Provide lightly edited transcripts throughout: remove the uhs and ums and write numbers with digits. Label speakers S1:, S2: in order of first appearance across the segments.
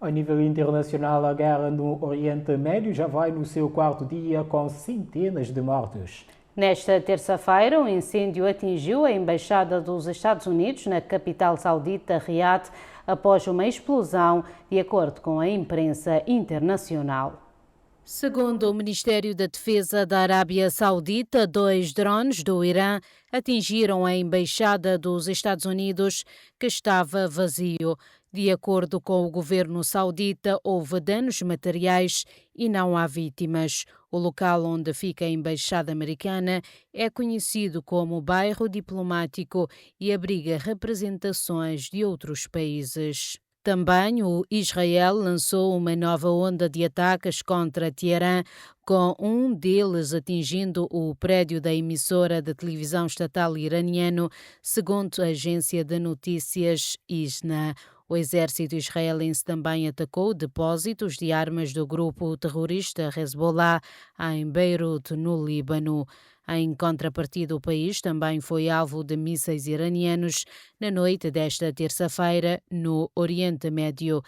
S1: A nível internacional, a guerra no Oriente Médio já vai no seu quarto dia com centenas de mortos.
S2: Nesta terça-feira, um incêndio atingiu a embaixada dos Estados Unidos na capital saudita, Riad, após uma explosão, de acordo com a imprensa internacional. Segundo o Ministério da Defesa da Arábia Saudita, 2 drones do Irã atingiram a embaixada dos Estados Unidos, que estava vazio. De acordo com o governo saudita, houve danos materiais e não há vítimas. O local onde fica a embaixada americana é conhecido como bairro diplomático e abriga representações de outros países. Também o Israel lançou uma nova onda de ataques contra Teherã, com um deles atingindo o prédio da emissora de televisão estatal iraniano, segundo a agência de notícias ISNA. O exército israelense também atacou depósitos de armas do grupo terrorista Hezbollah em Beirute, no Líbano. Em contrapartida, o país também foi alvo de mísseis iranianos na noite desta terça-feira no Oriente Médio.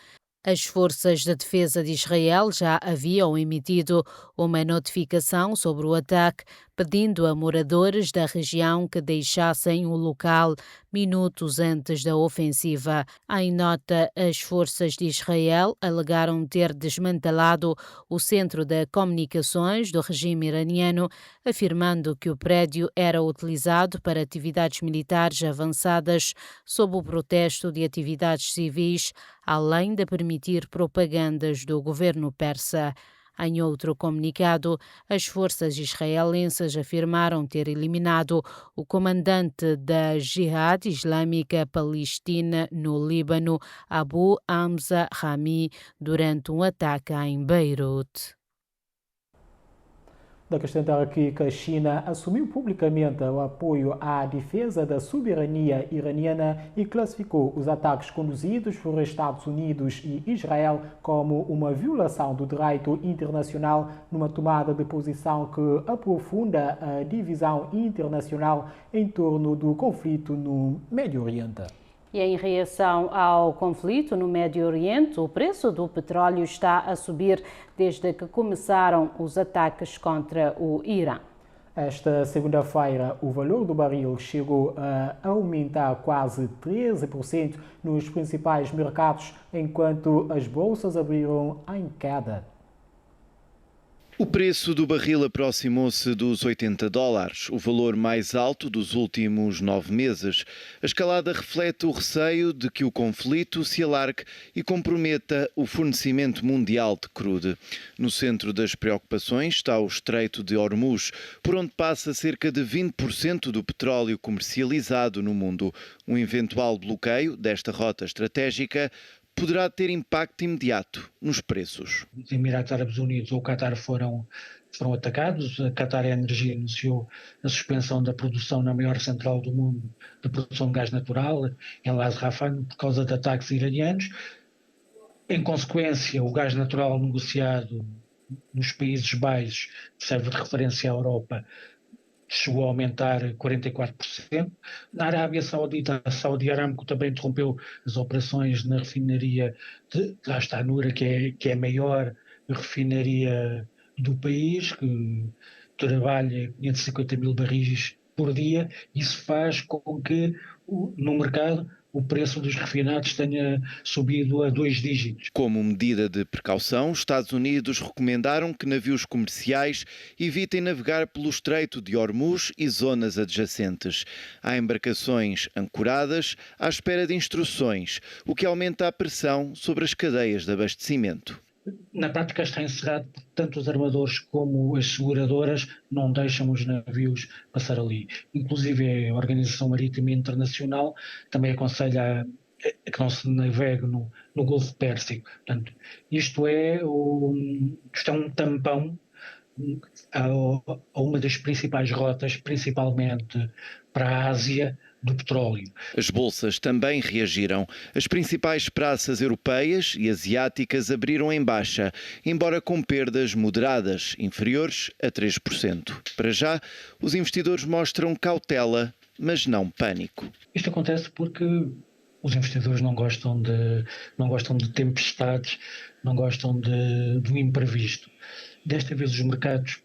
S2: As forças de defesa de Israel já haviam emitido uma notificação sobre o ataque, pedindo a moradores da região que deixassem o local minutos antes da ofensiva. Em nota, as forças de Israel alegaram ter desmantelado o centro de comunicações do regime iraniano, afirmando que o prédio era utilizado para atividades militares avançadas sob o protesto de atividades civis, além de permitir propagandas do governo persa. Em outro comunicado, as forças israelenses afirmaram ter eliminado o comandante da Jihad Islâmica Palestina no Líbano, Abu Hamza Rami, durante um ataque em Beirute.
S1: De acrescentar aqui que a China assumiu publicamente o apoio à defesa da soberania iraniana e classificou os ataques conduzidos por Estados Unidos e Israel como uma violação do direito internacional, numa tomada de posição que aprofunda a divisão internacional em torno do conflito no Médio Oriente.
S2: E em reação ao conflito no Médio Oriente, o preço do petróleo está a subir desde que começaram os ataques contra o Irã.
S1: Esta segunda-feira, o valor do barril chegou a aumentar quase 13% nos principais mercados, enquanto as bolsas abriram em queda.
S3: O preço do barril aproximou-se dos $80, o valor mais alto dos últimos 9 meses. A escalada reflete o receio de que o conflito se alargue e comprometa o fornecimento mundial de crude. No centro das preocupações está o Estreito de Hormuz, por onde passa cerca de 20% do petróleo comercializado no mundo. Um eventual bloqueio desta rota estratégica poderá ter impacto imediato nos preços.
S4: Os Emirados Árabes Unidos ou o Qatar foram atacados. A Qatar Energia anunciou a suspensão da produção na maior central do mundo de produção de gás natural, em Ras Laffan, por causa de ataques iranianos. Em consequência, o gás natural negociado nos Países Baixos, que serve de referência à Europa, chegou a aumentar 44%. Na Arábia Saudita, a Saudi Aramco também interrompeu as operações na refinaria de Nura, que é a maior refinaria do país, que trabalha 550 mil barris por dia. Isso faz com que no mercado o preço dos refinados tenha subido a 2 dígitos.
S3: Como medida de precaução, os Estados Unidos recomendaram que navios comerciais evitem navegar pelo Estreito de Hormuz e zonas adjacentes. Há embarcações ancoradas à espera de instruções, o que aumenta a pressão sobre as cadeias de abastecimento.
S4: Na prática está encerrado, porque tanto os armadores como as seguradoras não deixam os navios passar ali. Inclusive a Organização Marítima Internacional também aconselha que não se navegue no Golfo Pérsico. Portanto, isto é um tampão a uma das principais rotas, principalmente para a Ásia, do petróleo.
S3: As bolsas também reagiram. As principais praças europeias e asiáticas abriram em baixa, embora com perdas moderadas, inferiores a 3%. Para já, os investidores mostram cautela, mas não pânico.
S4: Isto acontece porque Os investidores não gostam de tempestades, não gostam do imprevisto. Desta vez os mercados,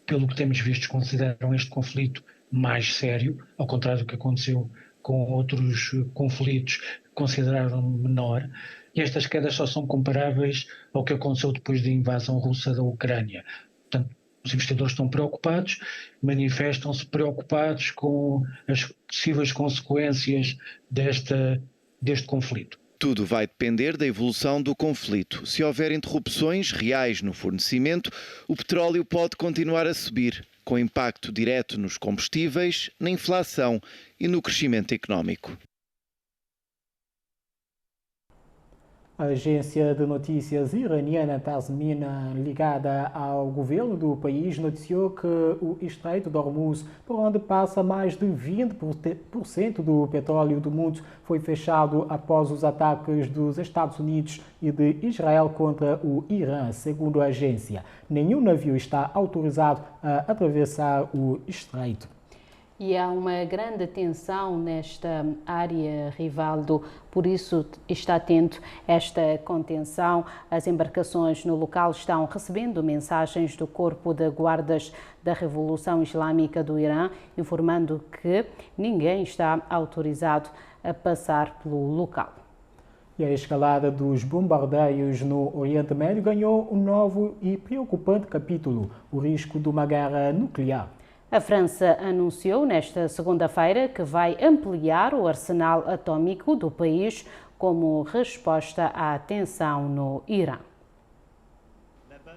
S4: pelo que temos visto, consideram este conflito mais sério, ao contrário do que aconteceu com outros conflitos que consideraram menor, e estas quedas só são comparáveis ao que aconteceu depois da invasão russa da Ucrânia. Portanto, os investidores estão preocupados, manifestam-se preocupados com as possíveis consequências deste conflito.
S3: Tudo vai depender da evolução do conflito. Se houver interrupções reais no fornecimento, o petróleo pode continuar a subir, com impacto direto nos combustíveis, na inflação e no crescimento económico.
S1: A agência de notícias iraniana Tasnim, ligada ao governo do país, noticiou que o Estreito de Hormuz, por onde passa mais de 20% do petróleo do mundo, foi fechado após os ataques dos Estados Unidos e de Israel contra o Irã, segundo a agência. Nenhum navio está autorizado a atravessar o Estreito.
S2: E há uma grande tensão nesta área, Rivaldo, por isso está atento a esta contenção. As embarcações no local estão recebendo mensagens do Corpo de Guardas da Revolução Islâmica do Irã, informando que ninguém está autorizado a passar pelo local.
S1: E a escalada dos bombardeios no Oriente Médio ganhou um novo e preocupante capítulo: o risco de uma guerra nuclear.
S2: A França anunciou nesta segunda-feira que vai ampliar o arsenal atômico do país como resposta à tensão no Irã.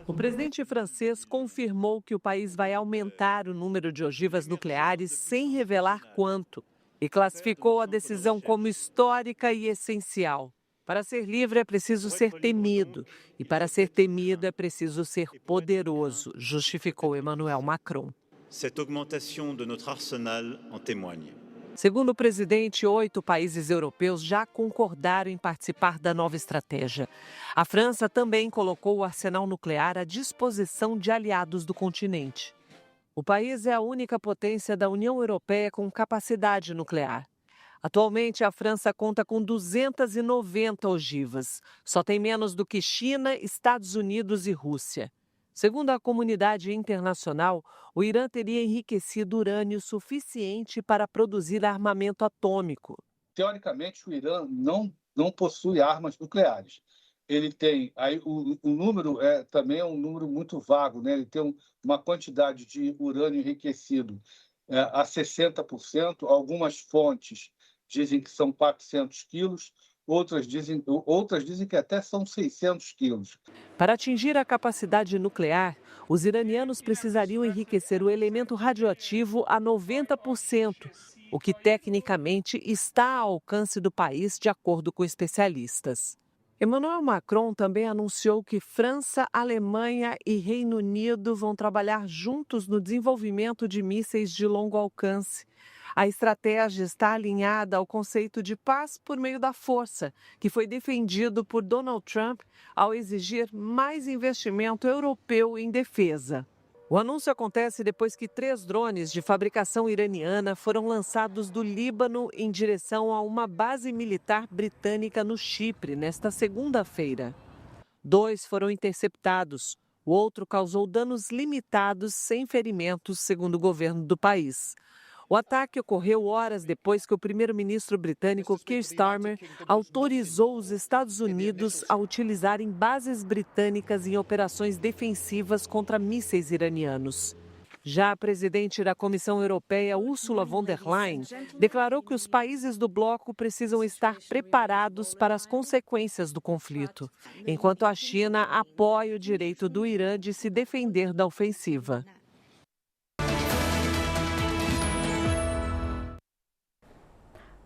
S5: O presidente francês confirmou que o país vai aumentar o número de ogivas nucleares sem revelar quanto e classificou a decisão como histórica e essencial. Para ser livre é preciso ser temido e para ser temido é preciso ser poderoso, justificou Emmanuel Macron.
S6: Cette augmentation de notre arsenal en témoigne.
S5: Segundo o presidente, 8 países europeus já concordaram em participar da nova estratégia. A França também colocou o arsenal nuclear à disposição de aliados do continente. O país é a única potência da União Europeia com capacidade nuclear. Atualmente, a França conta com 290 ogivas. Só tem menos do que China, Estados Unidos e Rússia. Segundo a comunidade internacional, o Irã teria enriquecido urânio suficiente para produzir armamento atômico.
S7: Teoricamente, o Irã não possui armas nucleares. Ele tem, aí o número também é um número muito vago, né? Ele tem uma quantidade de urânio enriquecido a 60%. Algumas fontes dizem que são 400 quilos. Outras dizem que até são 600 quilos.
S5: Para atingir a capacidade nuclear, os iranianos precisariam enriquecer o elemento radioativo a 90%, o que tecnicamente está ao alcance do país, de acordo com especialistas. Emmanuel Macron também anunciou que França, Alemanha e Reino Unido vão trabalhar juntos no desenvolvimento de mísseis de longo alcance. A estratégia está alinhada ao conceito de paz por meio da força, que foi defendido por Donald Trump ao exigir mais investimento europeu em defesa. O anúncio acontece depois que 3 drones de fabricação iraniana foram lançados do Líbano em direção a uma base militar britânica no Chipre nesta segunda-feira. 2 foram interceptados. O outro causou danos limitados sem ferimentos, segundo o governo do país. O ataque ocorreu horas depois que o primeiro-ministro britânico Keir Starmer autorizou os Estados Unidos a utilizarem bases britânicas em operações defensivas contra mísseis iranianos. Já a presidente da Comissão Europeia, Ursula von der Leyen, declarou que os países do bloco precisam estar preparados para as consequências do conflito, enquanto a China apoia o direito do Irã de se defender da ofensiva.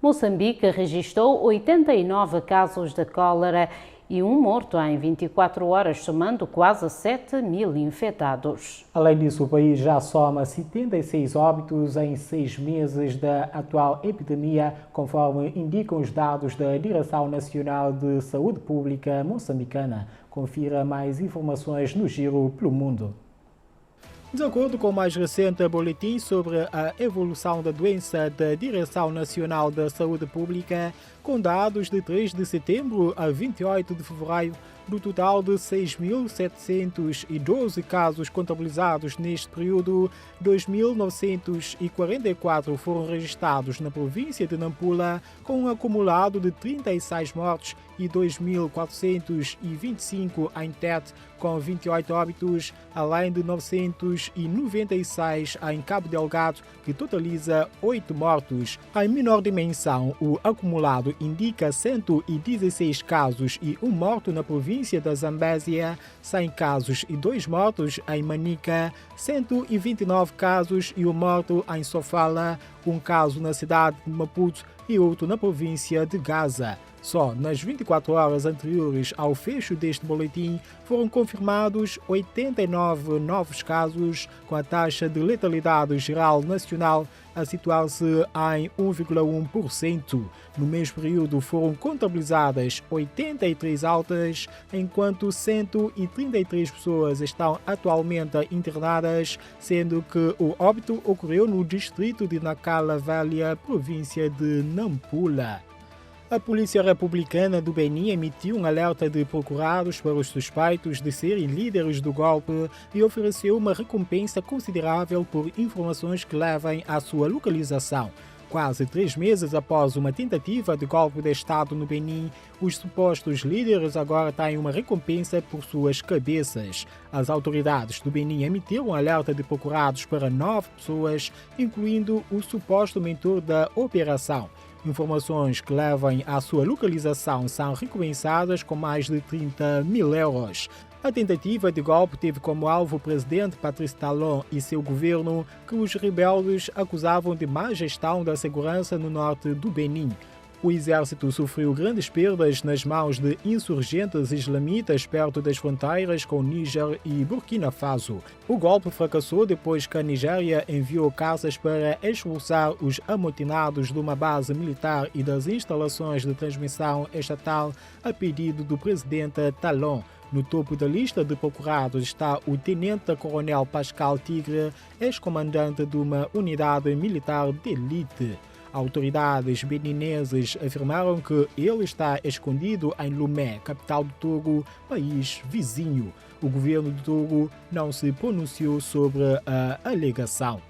S2: Moçambique registrou 89 casos de cólera e um morto em 24 horas, somando quase 7 mil infectados.
S1: Além disso, o país já soma 76 óbitos em 6 meses da atual epidemia, conforme indicam os dados da Direção Nacional de Saúde Pública moçambicana. Confira mais informações no Giro pelo Mundo. De acordo com o mais recente boletim sobre a evolução da doença da Direção Nacional da Saúde Pública, com dados de 3 de setembro a 28 de fevereiro, do total de 6.712 casos contabilizados neste período, 2.944 foram registrados na província de Nampula, com um acumulado de 36 mortes, e 2.425 em Tete, com 28 óbitos, além de 996 em Cabo Delgado, que totaliza 8 mortos. Em menor dimensão, o acumulado indica 116 casos e 1 morto na província da Zambésia, 100 casos e 2 mortos em Manica, 129 casos e 1 morto em Sofala, 1 caso na cidade de Maputo e outro na província de Gaza. Só nas 24 horas anteriores ao fecho deste boletim foram confirmados 89 novos casos, com a taxa de letalidade geral nacional a situar-se em 1,1%. No mesmo período foram contabilizadas 83 altas, enquanto 133 pessoas estão atualmente internadas, sendo que o óbito ocorreu no distrito de Nacala Velha, província de Nampula. A Polícia Republicana do Benin emitiu um alerta de procurados para os suspeitos de serem líderes do golpe e ofereceu uma recompensa considerável por informações que levem à sua localização. Quase 3 meses após uma tentativa de golpe de Estado no Benin, os supostos líderes agora têm uma recompensa por suas cabeças. As autoridades do Benin emitiram um alerta de procurados para 9 pessoas, incluindo o suposto mentor da operação. Informações que levem à sua localização são recompensadas com mais de 30 mil euros. A tentativa de golpe teve como alvo o presidente Patrice Talon e seu governo, que os rebeldes acusavam de má gestão da segurança no norte do Benin. O exército sofreu grandes perdas nas mãos de insurgentes islamitas perto das fronteiras com Níger e Burkina Faso. O golpe fracassou depois que a Nigéria enviou caças para expulsar os amotinados de uma base militar e das instalações de transmissão estatal a pedido do presidente Talon. No topo da lista de procurados está o tenente-coronel Pascal Tigre, ex-comandante de uma unidade militar de elite. Autoridades benineses afirmaram que ele está escondido em Lomé, capital do Togo, país vizinho. O governo do Togo não se pronunciou sobre a alegação.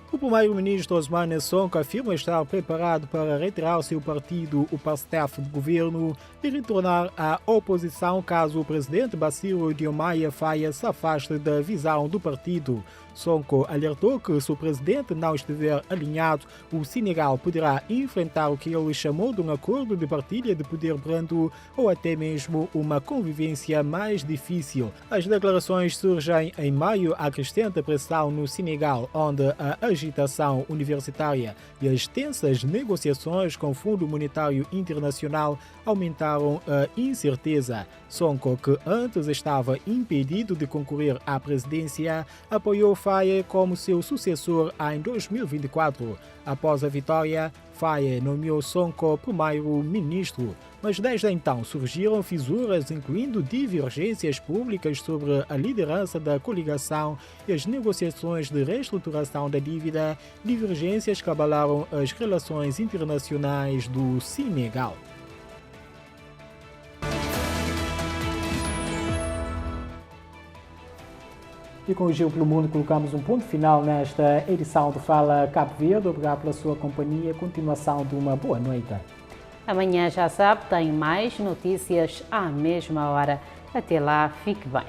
S1: O primeiro-ministro Ousmane Sonko afirma estar preparado para retirar seu partido, o PASTEF, do governo e retornar à oposição caso o presidente Bassirou Diomaye Faye se afaste da visão do partido. Sonko alertou que, se o presidente não estiver alinhado, o Senegal poderá enfrentar o que ele chamou de um acordo de partilha de poder brando ou até mesmo uma convivência mais difícil. As declarações surgem em meio à crescente pressão no Senegal, onde a agitação universitária e as tensas negociações com o Fundo Monetário Internacional aumentaram a incerteza. Sonko, que antes estava impedido de concorrer à presidência, apoiou Faye como seu sucessor em 2024. Após a vitória, Faye nomeou Sonko primeiro-ministro, mas desde então surgiram fissuras, incluindo divergências públicas sobre a liderança da coligação e as negociações de reestruturação da dívida, divergências que abalaram as relações internacionais do Senegal. E com o Giro pelo Mundo colocamos um ponto final nesta edição do Fala Cabo Verde. Obrigado pela sua companhia. Continuação de uma boa noite.
S2: Amanhã, já sabe, tem mais notícias à mesma hora. Até lá, fique bem.